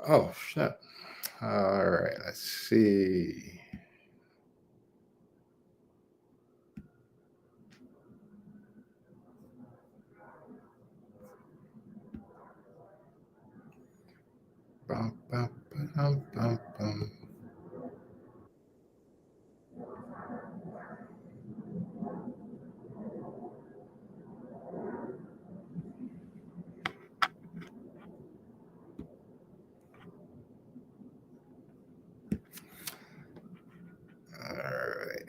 Oh, snap. All right, let's see. Bum, bum, bum, bum, bum. All right.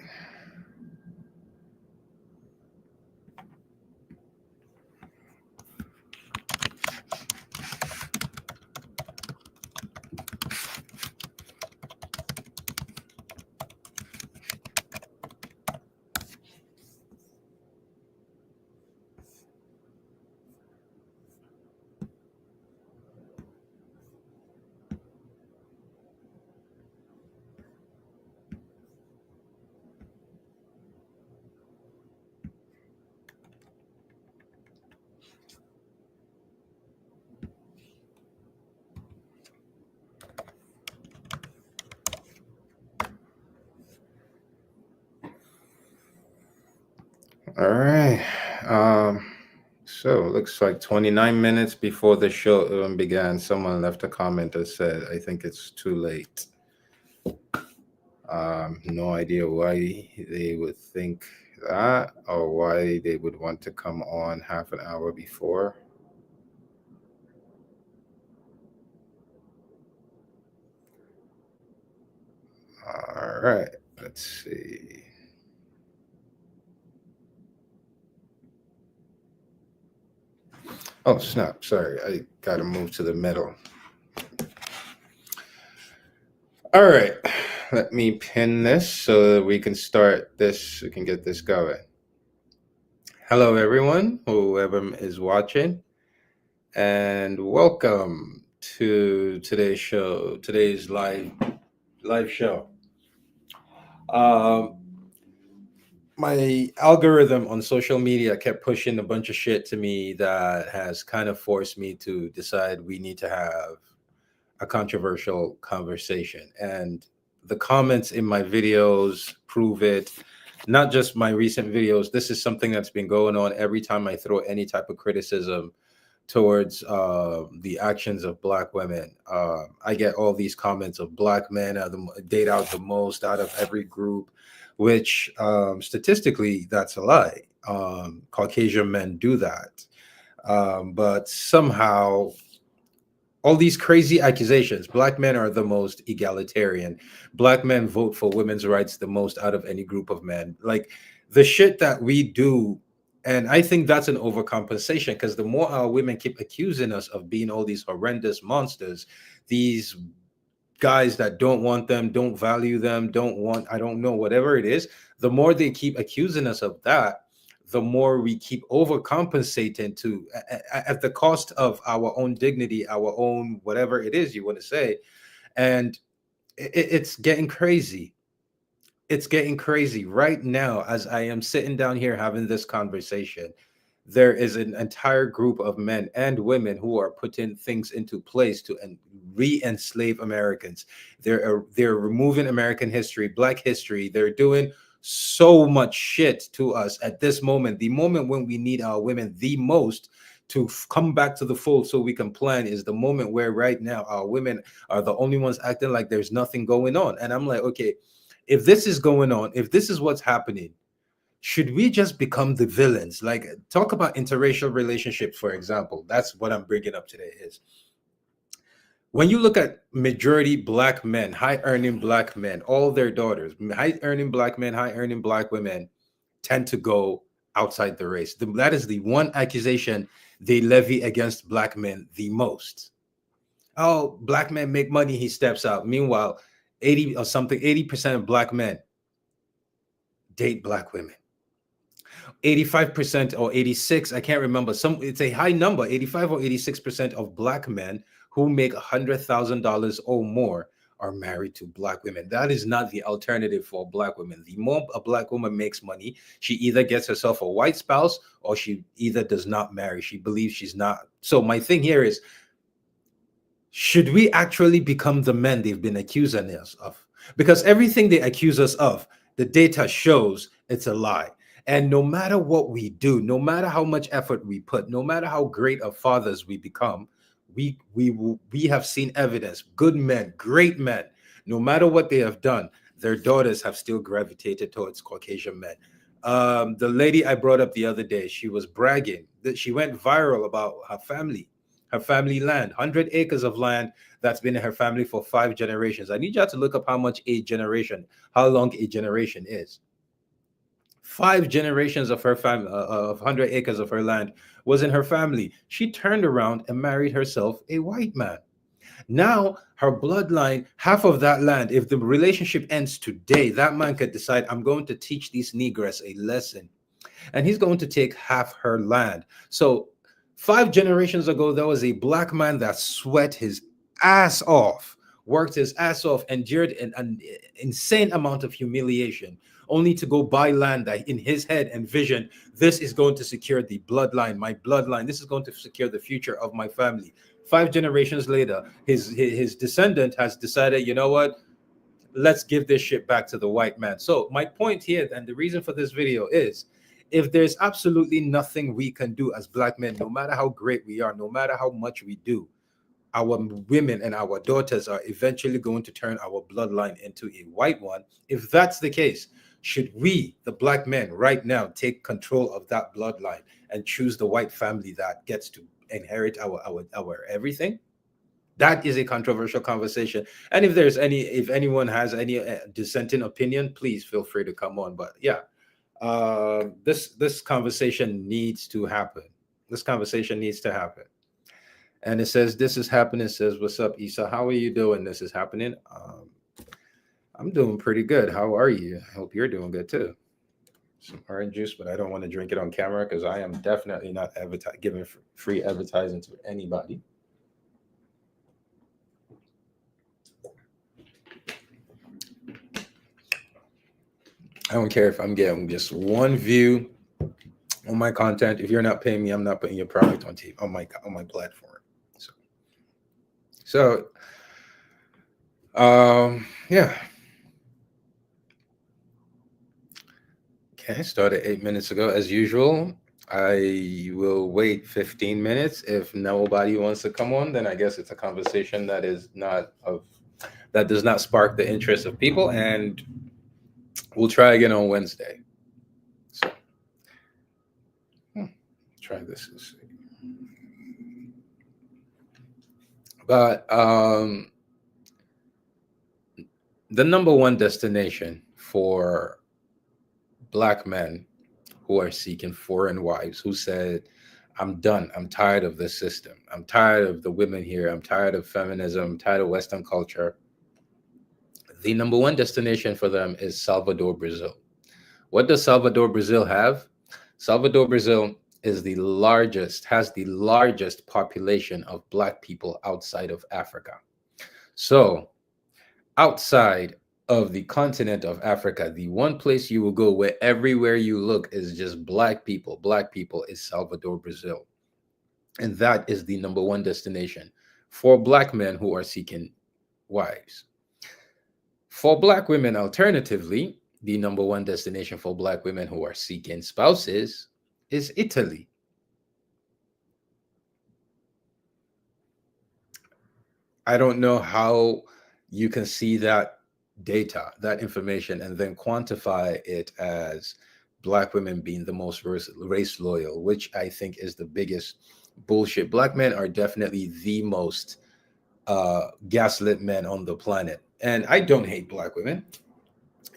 All right. So it looks like 29 minutes before the show began, someone left a comment that said, I think it's too late. No idea why they would think that or why they would want to come on half an hour before. All right. Let's see. Oh, snap. Sorry. I got to move to the middle. All right. Let me pin this so that we can start this. We can get this going. Hello, everyone, whoever is watching, and welcome to today's show, today's live show. Um, my algorithm on social media kept pushing a bunch of shit to me that has kind of forced me to decide we need to have a controversial conversation. And the comments in my videos prove it. Not just my recent videos. This is something that's been going on every time I throw any type of criticism towards the actions of Black women. I get all these comments of Black men are date out the most out of every group, which statistically that's a lie. Caucasian men do that, but somehow all these crazy accusations. Black men are the most egalitarian. Black men vote for women's rights the most out of any group of men. Like the shit that we do. And I think that's an overcompensation because the more our women keep accusing us of being all these horrendous monsters, these guys that don't want them, don't value them, don't want, I don't know, whatever it is, the more they keep accusing us of that, the more we keep overcompensating at the cost of our own dignity, our own whatever it is you want to say. And it's getting crazy. It's getting crazy right now as I am sitting down here having this conversation. There is an entire group of men and women who are putting things into place to re-enslave Americans. They're removing American history, Black history. They're doing so much shit to us at this moment. The moment when we need our women the most to come back to the fold so we can plan is the moment where right now our women are the only ones acting like there's nothing going on. And I'm like, okay, if this is going on, if this is what's happening, should we just become the villains? Like, talk about interracial relationships, for example. That's what I'm bringing up today. Is when you look at majority Black men, high earning Black men, all their daughters, high earning Black men, high earning Black women tend to go outside the race. That is the one accusation they levy against Black men the most. Oh, Black men make money, he steps out. Meanwhile, 80% of Black men date Black women. 85% or 86, I can't remember. It's a high number, 85 or 86% of Black men who make $100,000 or more are married to Black women. That is not the alternative for Black women. The more a Black woman makes money, she either gets herself a white spouse or she either does not marry. She believes she's not. So my thing here is Should we actually become the men they've been accusing us of? Because everything they accuse us of, the data shows it's a lie. And no matter what we do, no matter how much effort we put, no matter how great of fathers we become, we have seen evidence. Good men, great men, no matter what they have done, their daughters have still gravitated towards Caucasian men. The lady I brought up the other day, she was bragging that she went viral about her family land, 100 acres of land that's been in her family for 5 generations. I need you to look up how much a generation, how long a generation is. 5 generations of her family, of 100 acres of her land was in her family. She turned around and married herself a white man. Now, her bloodline, half of that land, if the relationship ends today, that man could decide, I'm going to teach these Negroes a lesson. And he's going to take half her land. So 5 generations ago, there was a black man that sweat his ass off, worked his ass off, endured an insane amount of humiliation, only to go buy land that in his head and vision, this is going to secure the bloodline, my bloodline. This is going to secure the future of my family. 5 generations later, his descendant has decided, you know what? Let's give this shit back to the white man. So my point here, and the reason for this video is, if there's absolutely nothing we can do as black men, no matter how great we are, no matter how much we do, our women and our daughters are eventually going to turn our bloodline into a white one. If that's the case, should we, the black men, right now take control of that bloodline and choose the white family that gets to inherit our everything? That is a controversial conversation. And if anyone has any dissenting opinion, please feel free to come on. But yeah, this conversation needs to happen. This conversation needs to happen. And it says this is happening. It says, what's up, Isa? How are you doing? This is happening. I'm doing pretty good. How are you? I hope you're doing good too. Some orange juice, but I don't want to drink it on camera because I am definitely not giving free advertising to anybody. I don't care if I'm getting just one view on my content. If you're not paying me, I'm not putting your product on TV on my platform. So yeah. Okay, started 8 minutes ago as usual. I will wait 15 minutes. If nobody wants to come on, then I guess it's a conversation that does not spark the interest of people, and we'll try again on Wednesday. So try this and see. But the number one destination for black men who are seeking foreign wives, who said, I'm done. I'm tired of this system. I'm tired of the women here. I'm tired of feminism. I'm tired of Western culture. The number one destination for them is Salvador, Brazil. What does Salvador, Brazil have? Salvador, Brazil has the largest population of black people outside of Africa. So outside of the continent of Africa, the one place you will go where everywhere you look is just black people is Salvador, Brazil. And that is the number one destination for black men who are seeking wives. For black women, alternatively, the number one destination for black women who are seeking spouses is Italy. I don't know how you can see that data, that information, and then quantify it as black women being the most race loyal, which I think is the biggest bullshit. Black men are definitely the most gaslit men on the planet. And I don't hate black women.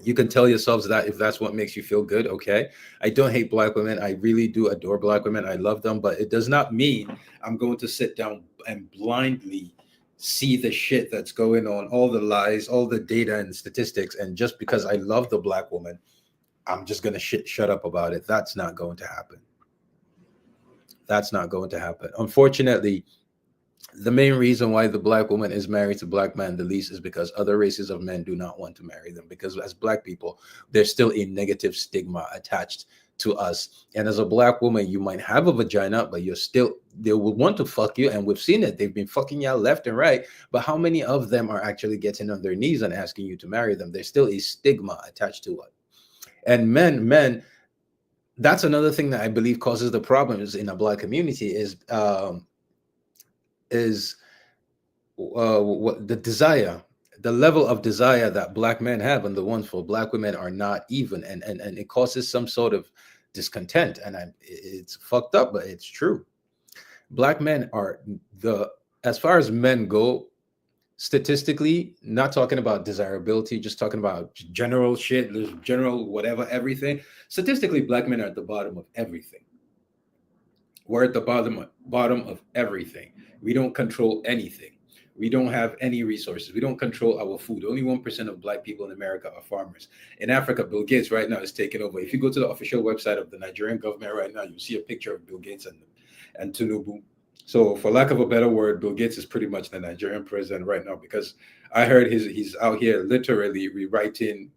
You can tell yourselves that if that's what makes you feel good, okay? I don't hate black women. I really do adore black women. I love them, but it does not mean I'm going to sit down and blindly see the shit that's going on, all the lies, all the data and statistics, and just because I love the black woman, I'm just going to shut up about it. That's not going to happen. That's not going to happen. Unfortunately, the main reason why the black woman is married to black man the least is because other races of men do not want to marry them, because as black people, there's still a negative stigma attached to us. And as a black woman, you might have a vagina, but you're still, they will want to fuck you. And we've seen it. They've been fucking you out left and right. But how many of them are actually getting on their knees and asking you to marry them? There's still a stigma attached to it. And men, that's another thing that I believe causes the problems in a black community is what the desire, the level of desire that black men have, and the ones for black women are not even, and it causes some sort of discontent. And it's fucked up, but it's true. Black men are as far as men go, statistically, not talking about desirability, just talking about general shit, general whatever, everything. Statistically, black men are at the bottom of everything. We're at the bottom of everything. We don't control anything. We don't have any resources. We don't control our food. Only 1% of black people in America are farmers. In Africa, Bill Gates right now is taking over. If you go to the official website of the Nigerian government right now, you'll see a picture of Bill Gates and Tinubu. So, for lack of a better word, Bill Gates is pretty much the Nigerian president right now, because I heard he's out here literally rewriting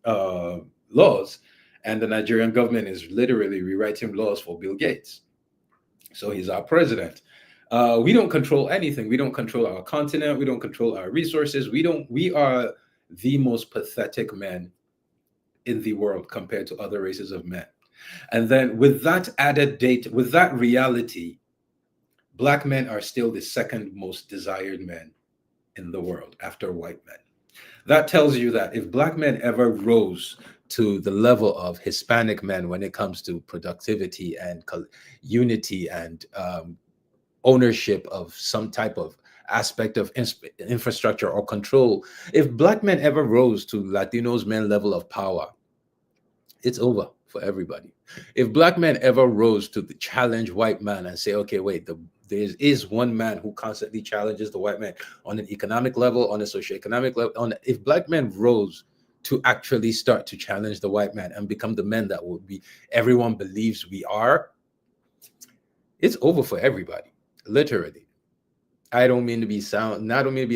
laws, and the Nigerian government is literally rewriting laws for Bill Gates. So he's our president. We don't control anything. We don't control our continent. We don't control our resources. We are the most pathetic men in the world compared to other races of men. And then with that added data, with that reality, black men are still the second most desired men in the world after white men. That tells you that if black men ever rose to the level of Hispanic men when it comes to productivity and unity and ownership of some type of aspect of infrastructure or control, if black men ever rose to Latinos men level of power, it's over for everybody. If black men ever rose to the challenge white man and say, okay, wait, there is one man who constantly challenges the white man on an economic level, on a socioeconomic level, if black men rose to actually start to challenge the white man and become the men that would be everyone believes we are, it's over for everybody, literally. I don't mean to be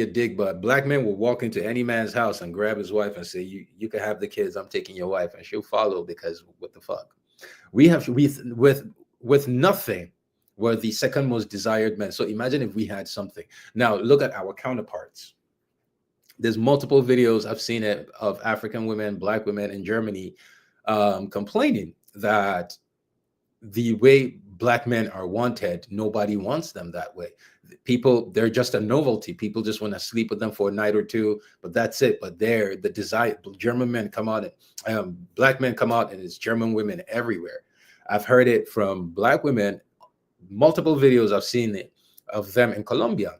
a dick, but black men will walk into any man's house and grab his wife and say, you can have the kids, I'm taking your wife, and she'll follow, because what the fuck? With nothing, we're the second most desired men. So imagine if we had something. Now look at our counterparts. There's multiple videos I've seen it of African women, black women in Germany complaining that the way black men are wanted, nobody wants them that way. People, they're just a novelty. People just want to sleep with them for a night or two, but that's it. But they're the desire. German men come out and black men come out, and it's German women everywhere. I've heard it from black women, multiple videos I've seen it of them in Colombia,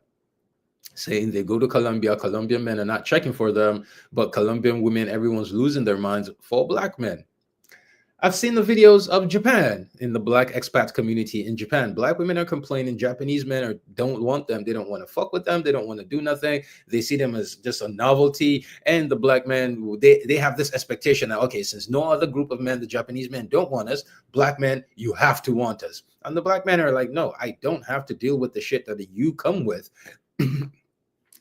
saying they go to Colombia, Colombian men are not checking for them, but Colombian women, everyone's losing their minds for black men. I've seen the videos of Japan, in the black expat community in Japan. Black women are complaining Japanese men don't want them. They don't want to fuck with them. They don't want to do nothing. They see them as just a novelty. And the black men, they have this expectation that, okay, since no other group of men, the Japanese men, don't want us, black men, you have to want us. And the black men are like, no, I don't have to deal with the shit that you come with.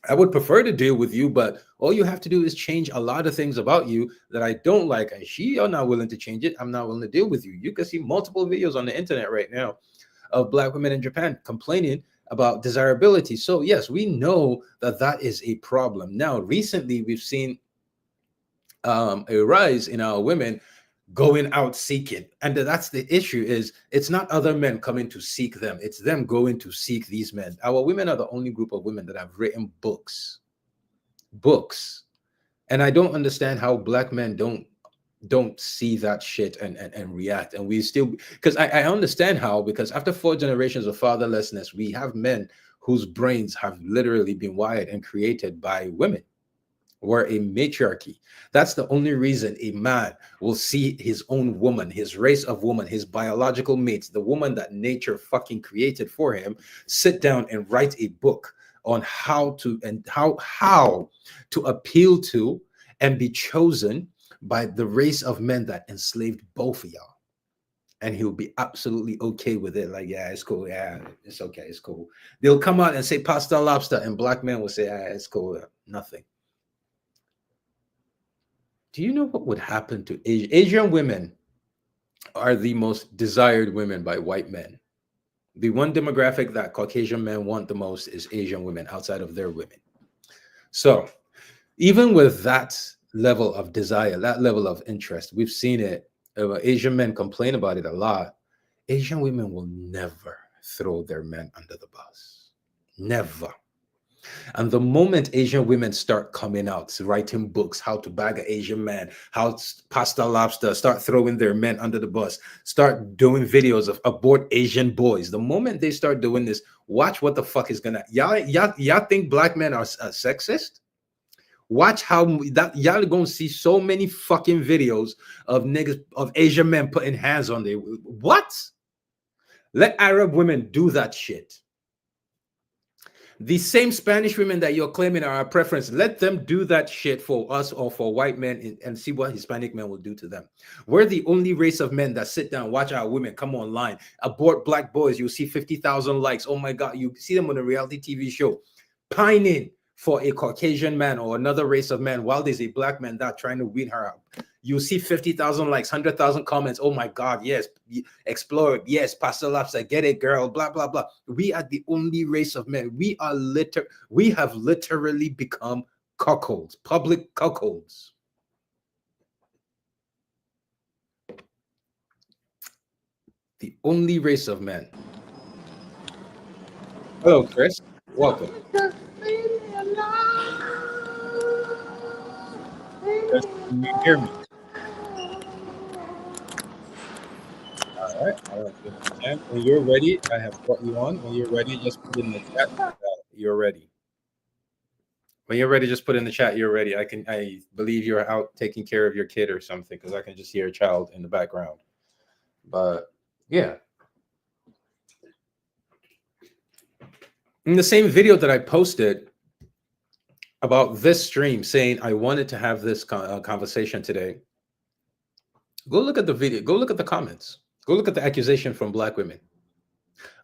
I would prefer to deal with you, but all you have to do is change a lot of things about you that I don't like. And you're not willing to change it. I'm not willing to deal with you. You can see multiple videos on the internet right now of black women in Japan complaining about desirability. So yes, we know that is a problem. Now, recently we've seen a rise in our women going out seeking, and that's the issue. Is it's not other men coming to seek them, it's them going to seek these men. Our women are the only group of women that have written books, and I don't understand how black men don't see that shit and react. And we still, because I understand how, because after 4 generations of fatherlessness, we have men whose brains have literally been wired and created by women. We're a matriarchy. That's the only reason a man will see his own woman, his race of woman, his biological mates, the woman that nature fucking created for him, sit down and write a book on how to appeal to and be chosen by the race of men that enslaved both of y'all. And he'll be absolutely okay with it. Like, yeah, it's cool. Yeah, it's okay. It's cool. They'll come out and say pasta and lobster, and black men will say, yeah, it's cool. Nothing. Do you know what would happen to Asian women? are the most desired women by white men. The one demographic that Caucasian men want the most is Asian women outside of their women. So even with that level of desire, that level of interest, we've seen it. Asian men complain about it a lot. Asian women will never throw their men under the bus. Never. And the moment Asian women start coming out, writing books, how to bag an Asian man, how pasta lobster, start throwing their men under the bus, start doing videos of abort Asian boys. The moment they start doing this, watch what the fuck is gonna. Y'all think black men are sexist? Watch how that y'all gonna see so many fucking videos of niggas of Asian men putting hands on their what? Let Arab women do that shit. The same Spanish women that you're claiming are our preference, let them do that shit for us or for white men and see what Hispanic men will do to them. We're the only race of men that sit down, watch our women come online, abort black boys. You'll see 50,000 likes. Oh my God, you see them on a reality TV show, pining for a Caucasian man or another race of men while there's a black man that trying to weed her out. You see 50,000 likes, 100,000 comments. Oh my God, yes, explore, yes, Pastor Lobster, get it, girl, blah, blah, blah. We are the only race of men. We have literally become cuckolds, public cuckolds. The only race of men. Hello, Chris. Welcome. Chris, can you hear me? All right. When you're ready, I have brought you on. When you're ready, just put in the chat. You're ready. When you're ready, just put in the chat. You're ready. I believe you're out taking care of your kid or something because I can just hear a child in the background. But yeah. In the same video that I posted about this stream saying I wanted to have this conversation today, go look at the video. Go look at the comments. Go look at the accusation from black women.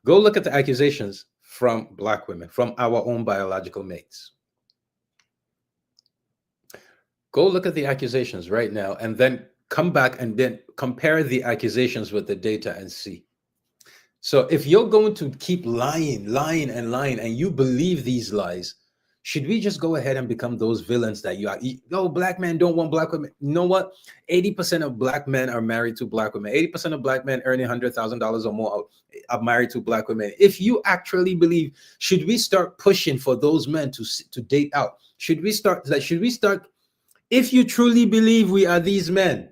Go look at the accusations from black women, from our own biological mates. Go look at the accusations right now and then come back and then compare the accusations with the data and see. So if you're going to keep lying, and you believe these lies, should we just go ahead and become those villains that you are? No, black men don't want black women. You know what? 80% of black men are married to black women. 80% of black men earning $100,000 or more are married to black women. If you actually believe, should we start pushing for those men to date out? Should we start? If you truly believe we are these men,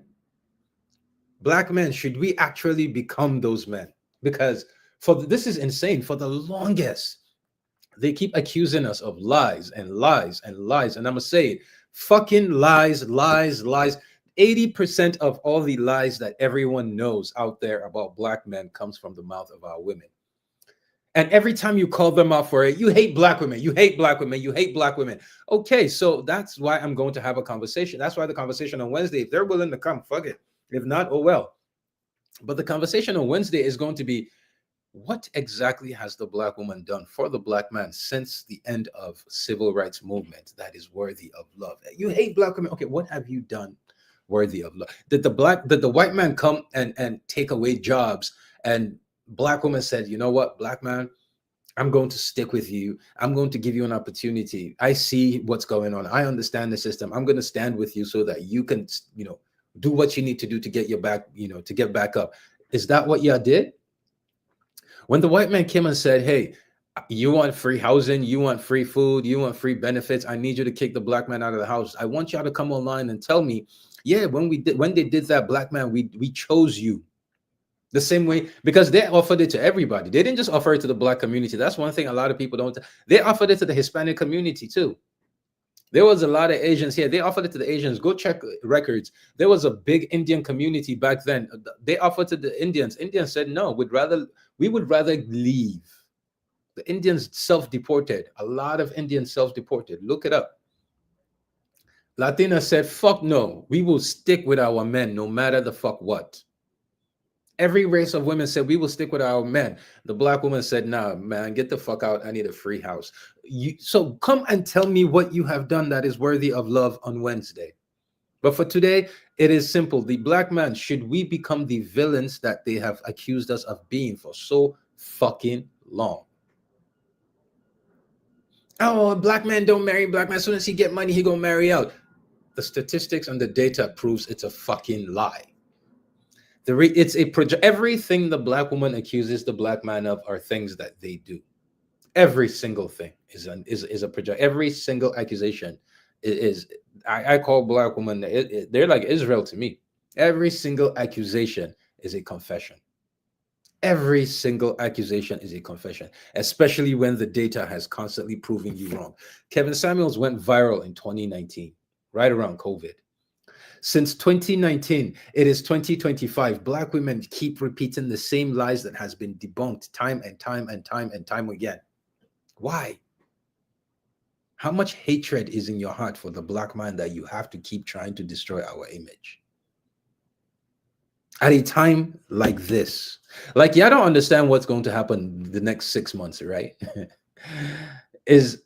black men, should we actually become those men? Because this is insane. For the longest, they keep accusing us of lies and lies and lies. And I'm going to say it, fucking lies, lies, lies. 80% of all the lies that everyone knows out there about black men comes from the mouth of our women. And every time you call them out for it, you hate black women, you hate black women, you hate black women. Okay, so that's why I'm going to have a conversation. That's why the conversation on Wednesday, if they're willing to come, fuck it. If not, oh well. But the conversation on Wednesday is going to be, what exactly has the black woman done for the black man since the end of civil rights movement that is worthy of love? You hate black women. Okay, what have you done worthy of love? Did the white man come and take away jobs, and black woman said, you know what, black man, I'm going to stick with you. I'm going to give you an opportunity. I see what's going on. I understand the system. I'm going to stand with you so that you can, do what you need to do to get your back, to get back up. Is that what y'all did? When the white man came and said, hey, you want free housing, you want free food, you want free benefits, I need you to kick the black man out of the house. I want y'all to come online and tell me, yeah, when they did that, black man, we chose you. The same way, because they offered it to everybody. They didn't just offer it to the black community. That's one thing a lot of people don't. They offered it to the Hispanic community too. There was a lot of Asians here. They offered it to the Asians. Go check records. There was a big Indian community back then. They offered to the Indians. Indians said, no, we would rather leave. The Indians self-deported. A lot of Indians self-deported. Look it up. Latina said, fuck no. We will stick with our men no matter the fuck what. Every race of women said, we will stick with our men. The black woman said, nah, man, get the fuck out. I need a free house. So come and tell me what you have done that is worthy of love on Wednesday. But for today, it is simple. The black man, should we become the villains that they have accused us of being for so fucking long? Oh, black men don't marry black men. As soon as he get money, he gonna marry out. The statistics and the data proves it's a fucking lie. It's a project. Everything the black woman accuses the black man of are things that they do. Every single thing is a project. Every single accusation is. I call black women. They're like Israel to me. Every single accusation is a confession. Every single accusation is a confession, especially when the data has constantly proven you wrong. Kevin Samuels went viral in 2019, right around COVID. Since 2019, it is 2025. Black women keep repeating the same lies that has been debunked time and time and time and time again. Why? How much hatred is in your heart for the black man that you have to keep trying to destroy our image? At a time like this, like, yeah, I don't understand what's going to happen the next 6 months, right? is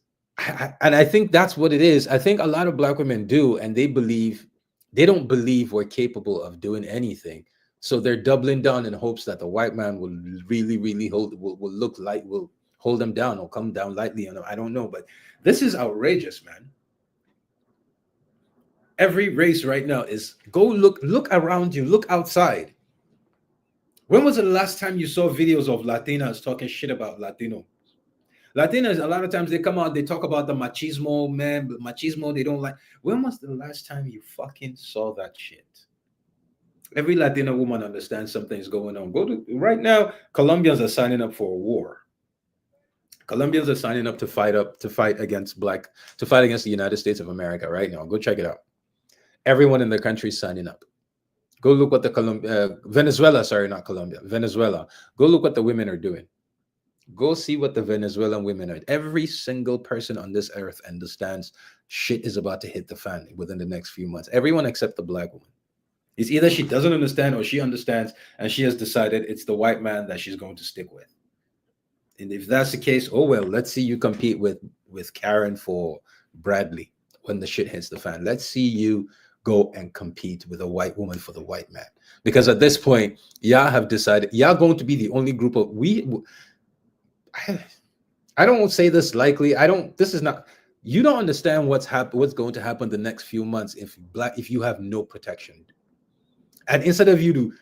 and I think that's what it is. I think a lot of black women do, and they don't believe we're capable of doing anything. So they're doubling down in hopes that the white man will really, really will look like, will hold them down or come down lightly on them. I don't know, but this is outrageous, man. Every race right now is, go look around you, look outside. When was the last time you saw videos of Latinas talking shit about Latino? Latinas, a lot of times they come out, they talk about the machismo, man, but machismo they don't like. When was the last time you fucking saw that shit? Every Latina woman understands something's going on. Go to right now, Colombians are signing up for a war. Colombians are signing up to fight against to fight against the United States of America right now. Go check it out. Everyone in the country is signing up. Go look what the Venezuela, sorry, not Colombia, Venezuela. Go look what the women are doing. Go see what the Venezuelan women are. Every single person on this earth understands shit is about to hit the fan within the next few months. Everyone except the black woman. It's either she doesn't understand or she understands and she has decided it's the white man that she's going to stick with. And if that's the case, oh well, let's see you compete with Karen for Bradley when the shit hits the fan. Let's see you go and compete with a white woman for the white man. Because at this point, y'all have decided y'all going to be the only group of I don't say this likely. This is not, you don't understand what's going to happen the next few months if you have no protection. And instead of you to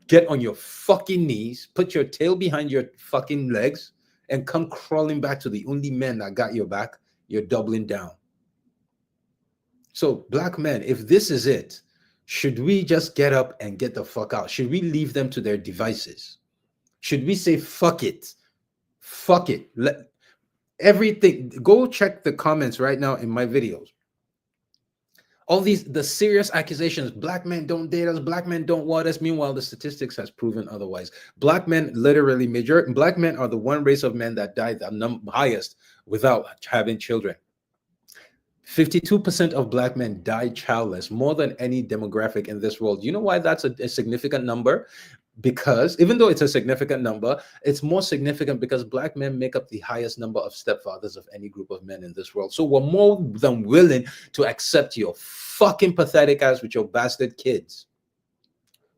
get on your fucking knees, put your tail behind your fucking legs, and come crawling back to the only men that got your back, you're doubling down. So, black men, if this is it, should we just get up and get the fuck out? Should we leave them to their devices? Should we say, fuck it? Fuck it. Let everything, go check the comments right now in my videos. All the serious accusations, black men don't date us, black men don't want us. Meanwhile, the statistics has proven otherwise. Black men, literally, black men are the one race of men that died the highest without having children. 52% of black men die childless, more than any demographic in this world. You know why that's a significant number? Because even though it's a significant number, it's more significant because black men make up the highest number of stepfathers of any group of men in this world. So we're more than willing to accept your fucking pathetic ass with your bastard kids.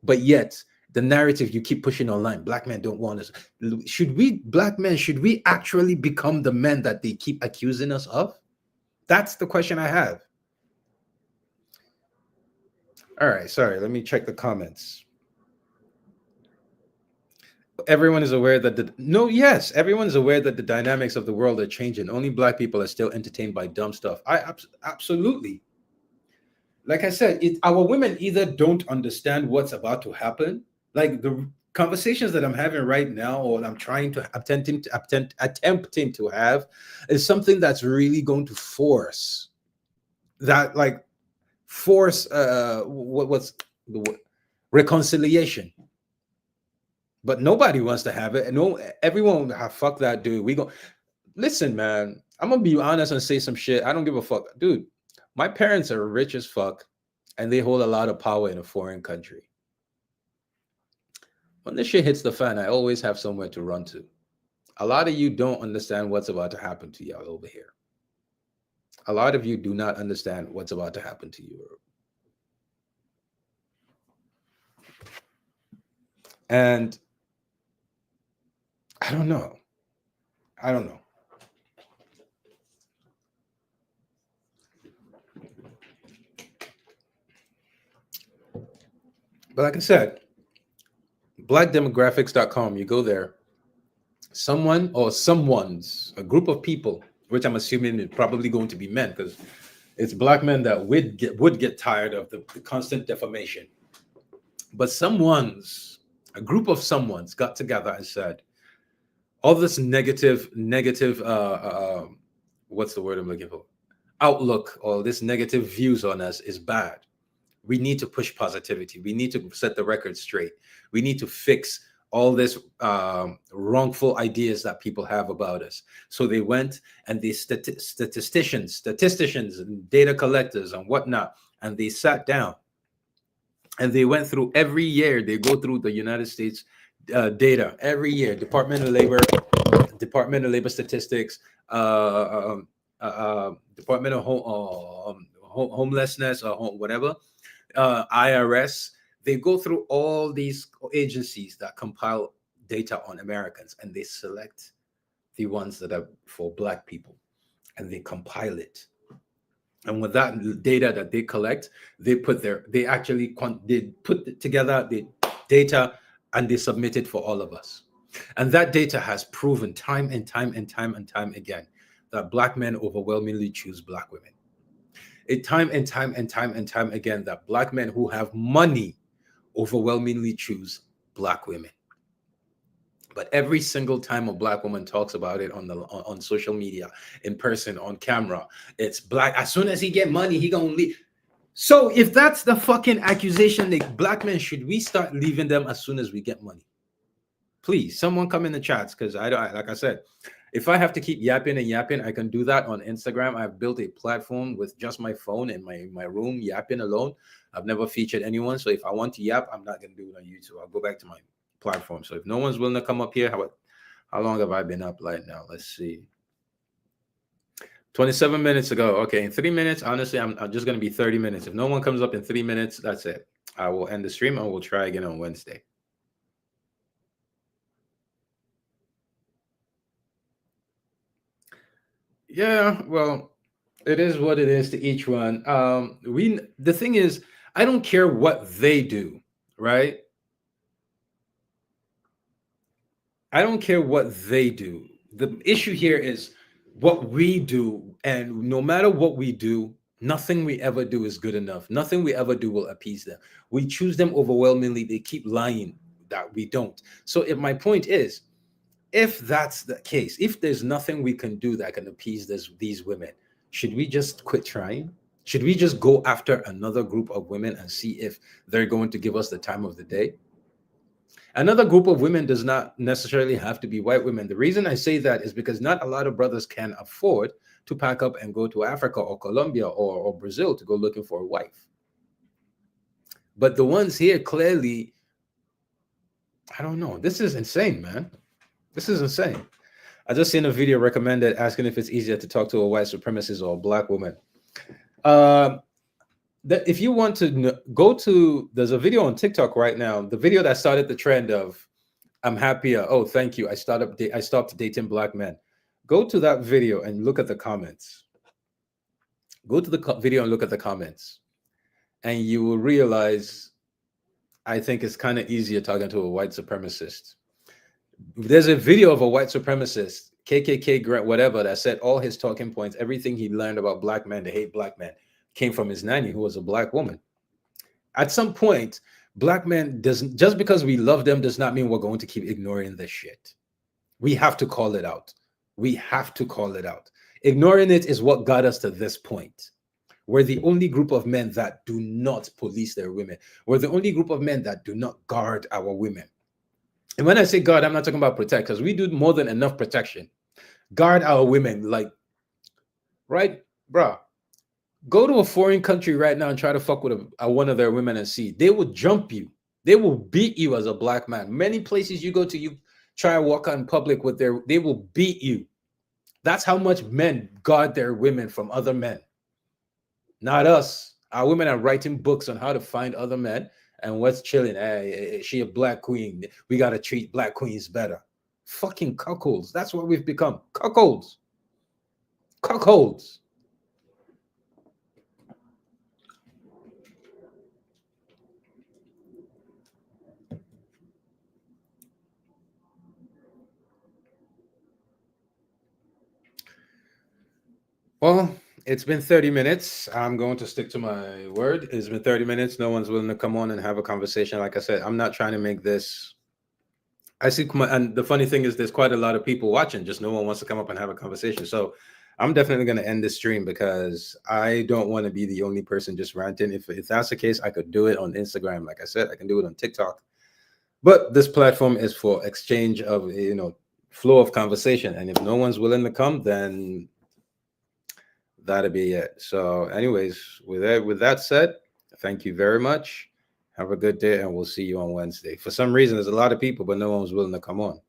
But yet, the narrative you keep pushing online, black men don't want us. Black men, should we actually become the men that they keep accusing us of? That's the question I have. All right, sorry, let me check the comments. Everyone is aware that everyone's aware that the dynamics of the world are changing. Only black people are still entertained by dumb stuff. Absolutely. Like I said, our women either don't understand what's about to happen, like the conversations that I'm having right now, or I'm trying to attempting to have, is something that's really going to force what's the word? Reconciliation. But nobody wants to have it. And everyone, fuck that dude. Listen, man, I'm gonna be honest and say some shit. I don't give a fuck. Dude, my parents are rich as fuck and they hold a lot of power in a foreign country. When this shit hits the fan, I always have somewhere to run to. A lot of you don't understand what's about to happen to y'all over here. A lot of you do not understand what's about to happen to you. And I don't know. I don't know. But like I said, blackdemographics.com, you go there, someone or someone's, a group of people, which I'm assuming is probably going to be men, because it's black men that would get tired of the constant defamation. But a group of someone's got together and said, all this negative, what's the word I'm looking for? Outlook, or this negative views on us is bad. We need to push positivity. We need to set the record straight. We need to fix all this wrongful ideas that people have about us. So they went and the statisticians and data collectors and whatnot, and they sat down and they went through every year. They go through the United States data every year. Department of Labor Statistics, Department of Homelessness, or whatever, IRS. They go through all these agencies that compile data on Americans, and they select the ones that are for Black people, and they compile it. And with that data that they collect, they put together the data, and they submit it for all of us. And that data has proven time and time and time and time again that Black men overwhelmingly choose Black women. Time and time and time and time again that Black men who have money overwhelmingly choose Black women. But every single time a Black woman talks about it on social media, in person, on camera, it's Black. As soon as he get money, he gonna leave. So if that's the fucking accusation, like Black men, should we start leaving them as soon as we get money? Please, someone come in the chats, because like I said, if I have to keep yapping and yapping, I can do that on Instagram. I've built a platform with just my phone in my room, yapping alone. I've never featured anyone. So if I want to yap, I'm not going to do it on YouTube. I'll go back to my platform. So if no one's willing to come up here, how long have I been up right now? Let's see. 27 minutes ago. Okay, in 3 minutes, honestly, I'm just going to be 30 minutes. If no one comes up in 3 minutes, that's it. I will end the stream and we'll try again on Wednesday. Yeah, well, it is what it is to each one. The thing is, I don't care what they do, right? I don't care what they do. The issue here is what we do, and no matter what we do, nothing we ever do is good enough. Nothing we ever do will appease them. We choose them overwhelmingly. They keep lying that we don't. So if my point is, if that's the case, if there's nothing we can do that can appease these women, should we just quit trying? Should we just go after another group of women and see if they're going to give us the time of the day? Another group of women does not necessarily have to be white women. The reason I say that is because not a lot of brothers can afford to pack up and go to Africa or Colombia or Brazil to go looking for a wife. But the ones here, clearly, I don't know. This is insane, man. This is insane. I just seen a video recommended asking if it's easier to talk to a white supremacist or a Black woman. That if you want to go to, there's a video on TikTok right now. The video that started the trend of "I'm happier." Oh, thank you. I stopped dating Black men. Go to that video and look at the comments. Go to the video and look at the comments, and you will realize, I think it's kind of easier talking to a white supremacist. There's a video of a white supremacist, KKK, whatever, that said all his talking points, everything he learned about Black men to hate Black men, came from his nanny, who was a Black woman. At some point, Black men just because we love them does not mean we're going to keep ignoring this shit. We have to call it out. We have to call it out. Ignoring it is what got us to this point. We're the only group of men that do not police their women. We're the only group of men that do not guard our women. And when I say guard, I'm not talking about protect, because we do more than enough protection. Guard our women, like, right, bro? Go to a foreign country right now and try to fuck with one of their women and see. They will jump you. They will beat you as a Black man. Many places you go to, you try and walk out in public with they will beat you. That's how much men guard their women from other men. Not us. Our women are writing books on how to find other men And what's chilling? Hey, she a black queen. We gotta treat black queens better. Fucking cuckolds. That's what we've become. Cuckolds. Cuckolds. Well, it's been 30 minutes. I'm going to stick to my word. It's been 30 minutes. No one's willing to come on and have a conversation. Like I said, I'm not trying to make this. I see, and the funny thing is, there's quite a lot of people watching. Just no one wants to come up and have a conversation. So I'm definitely going to end this stream because I don't want to be the only person just ranting. If that's the case, I could do it on Instagram. Like I said, I can do it on TikTok. But this platform is for exchange of, flow of conversation. And if no one's willing to come, then that'll be it. So, anyways, with that said, thank you very much. Have a good day, and we'll see you on Wednesday. For some reason, there's a lot of people, but no one was willing to come on.